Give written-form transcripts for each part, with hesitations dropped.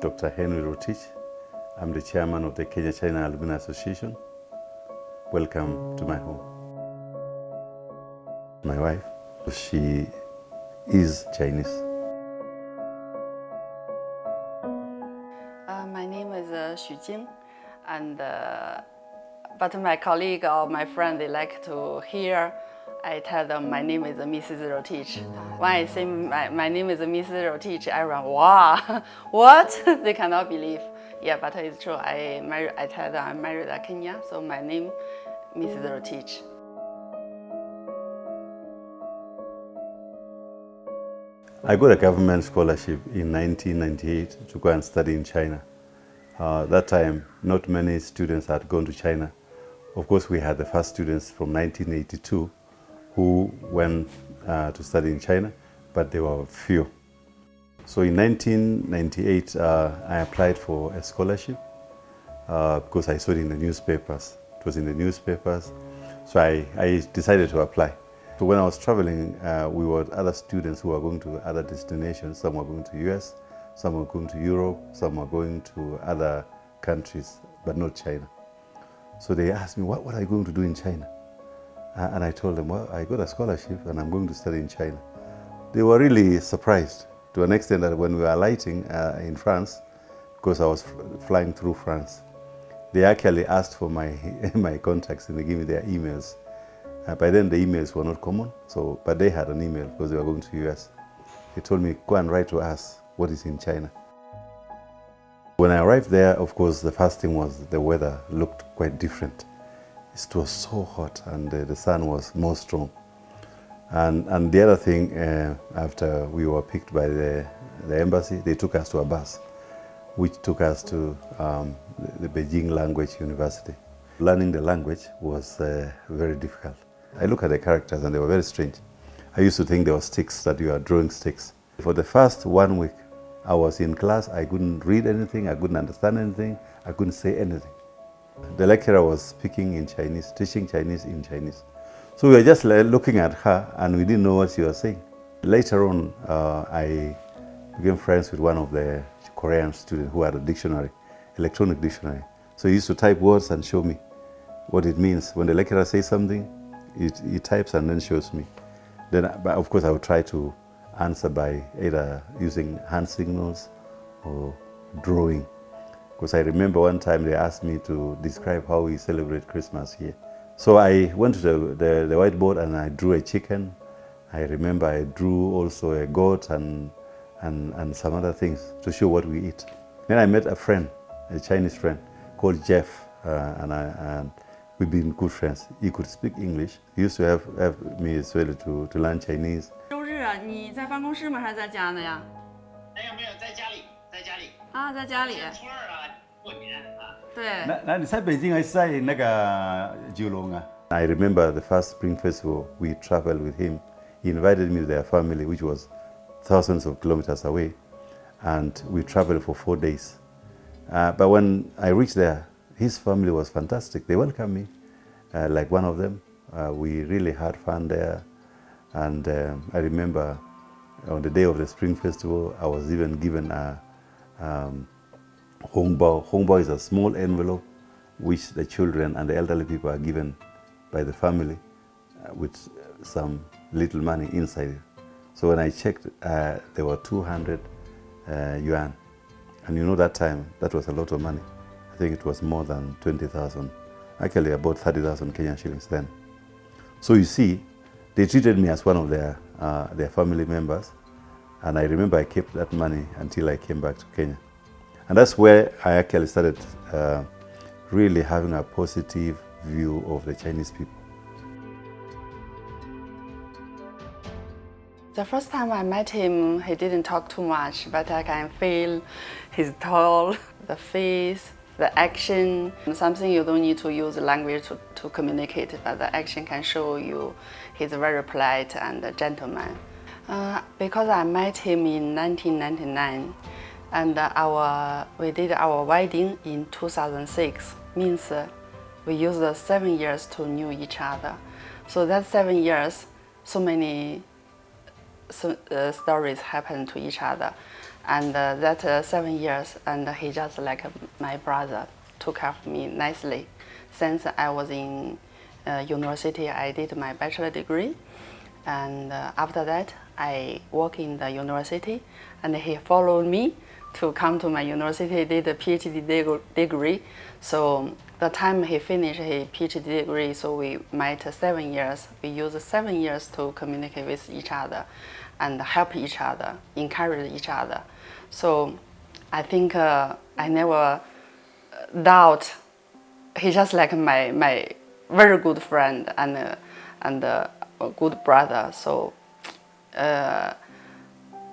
Dr. Henry Rotich. I'm the chairman of the Kenya-China Alumni Association. Welcome to my home. My wife, she is Chinese. My name is Xu Jing, and but my colleague or my friend, they like to hear I tell them my name is Mrs. Rotich. When I say my name is Mrs. Rotich, everyone, wow, what? They cannot believe. Yeah, but it's true. I tell them I'm married in Kenya, so my name Mrs. Rotich. I got a government scholarship in 1998 to go and study in China. That time, not many students had gone to China. Of course, we had the first students from 1982 who went to study in China, but there were few. So in 1998, I applied for a scholarship because I saw it in the newspapers. It was in the newspapers, so I decided to apply. So when I was traveling, we were other students who were going to other destinations. Some were going to US, some were going to Europe, some were going to other countries, but not China. So they asked me, what are you going to do in China? And I told them, well, I got a scholarship and I'm going to study in China. They were really surprised to an extent that when we were alighting in France, because I was flying through France, they actually asked for my, my contacts and they gave me their emails. By then the emails were not common, but they had an email because they were going to US. They told me, go and write to us what is in China. When I arrived there, of course, the first thing was the weather looked quite different. It was so hot and the sun was more strong. And the other thing, after we were picked by the embassy, they took us to a bus, which took us to the Beijing Language University. Learning the language was very difficult. I look at the characters and they were very strange. I used to think they were sticks, that you are drawing sticks. For the first 1 week, I was in class, I couldn't read anything, I couldn't understand anything, I couldn't say anything. The lecturer was speaking in Chinese, teaching Chinese in Chinese. So we were just looking at her and we didn't know what she was saying. Later on, I became friends with one of the Korean students who had a dictionary, electronic dictionary. So he used to type words and show me what it means. When the lecturer says something, he types and then shows me. Then, of course, I would try to answer by either using hand signals or drawing. Because I remember one time they asked me to describe how we celebrate Christmas here. So I went to the whiteboard and I drew a chicken. I remember I drew also a goat and some other things to show what we eat. Then I met a friend, a Chinese friend called Jeff, and we've been good friends. He could speak English. He used to have me as well to learn Chinese. 周日啊，你在办公室吗？还是在家呢呀？没有，在家里，在家里。啊，在家里。初二啊，过年啊。对。那你在北京还是在那个九龙啊？ I remember the first Spring Festival, we traveled with him. He invited me to their family, which was thousands of kilometers away, and we traveled for 4 days. But when I reached there, his family was fantastic. They welcomed me like one of them. We really had fun there. And I remember on the day of the Spring Festival, I was even given a hongbao. Hongbao is a small envelope which the children and the elderly people are given by the family with some little money inside it. So when I checked, there were 200 yuan. And you know that time, that was a lot of money. I think it was more than 20,000, actually about 30,000 Kenyan shillings then. So you see, they treated me as one of their family members. And I remember I kept that money until I came back to Kenya. And that's where I actually started really having a positive view of the Chinese people. The first time I met him, he didn't talk too much, but I can feel his tone, the face, the action. Something you don't need to use language to communicate, but the action can show you he's very polite and a gentleman. Because I met him in 1999, and we did our wedding in 2006, means we used 7 years to know each other. So that 7 years, so many stories happened to each other. And that 7 years, and he just like my brother, took care of me nicely. Since I was in university, I did my bachelor degree, and after that, I work in the university, and he followed me to come to my university, did a PhD degree. So the time he finished his PhD degree, so we met 7 years. We used 7 years to communicate with each other and help each other, encourage each other. So I think I never doubt he's just like my very good friend and a good brother. So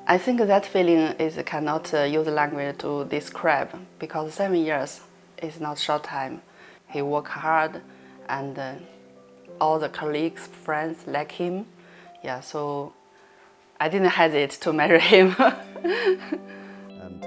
I think that feeling is cannot use language to describe, because 7 years is not short time. He worked hard, and all the colleagues, friends like him. Yeah, so I didn't hesitate to marry him. And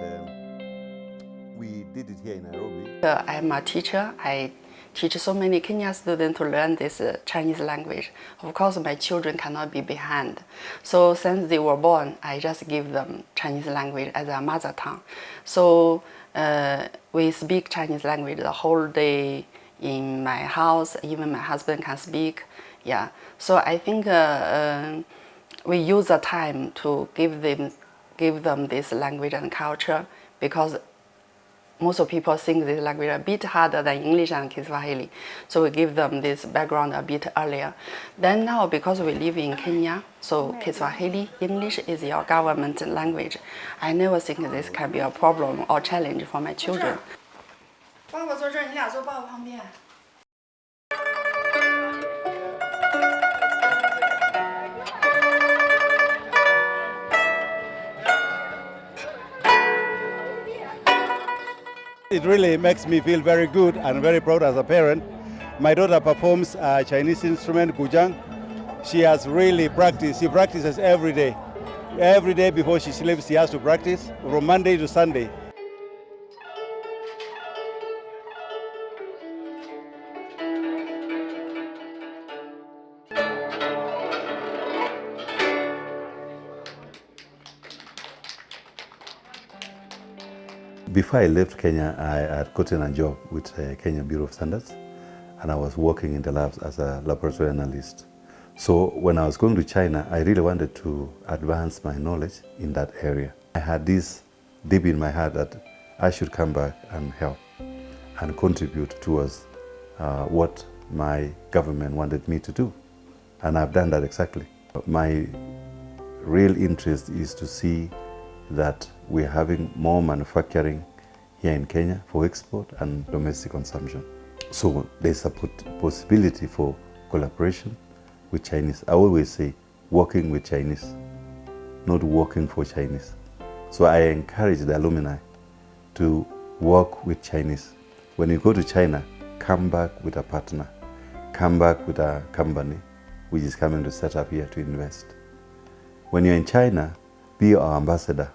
we did it here in Nairobi. I'm a teacher. I teach so many Kenyan students to learn this Chinese language. Of course, my children cannot be behind. So since they were born, I just give them Chinese language as a mother tongue. So we speak Chinese language the whole day in my house. Even my husband can speak. Yeah. So I think we use the time to give them this language and culture, because most of people think this language a bit harder than English and Kiswahili. So we give them this background a bit earlier. Then now, because we live in Kenya, so Kiswahili, English is your government language. I never think this can be a problem or challenge for my children. It really makes me feel very good and very proud as a parent. My daughter performs a Chinese instrument, guzheng. She has really practiced. She practices every day. Every day before she sleeps, she has to practice from Monday to Sunday. Before I left Kenya, I had gotten a job with Kenya Bureau of Standards, and I was working in the labs as a laboratory analyst. So when I was going to China, I really wanted to advance my knowledge in that area. I had this deep in my heart that I should come back and help and contribute towards what my government wanted me to do. And I've done that exactly. My real interest is to see that we're having more manufacturing here in Kenya for export and domestic consumption. So there's a possibility for collaboration with Chinese. I always say working with Chinese, not working for Chinese. So I encourage the alumni to work with Chinese. When you go to China, come back with a partner, come back with a company which is coming to set up here to invest. When you're in China, be our ambassador.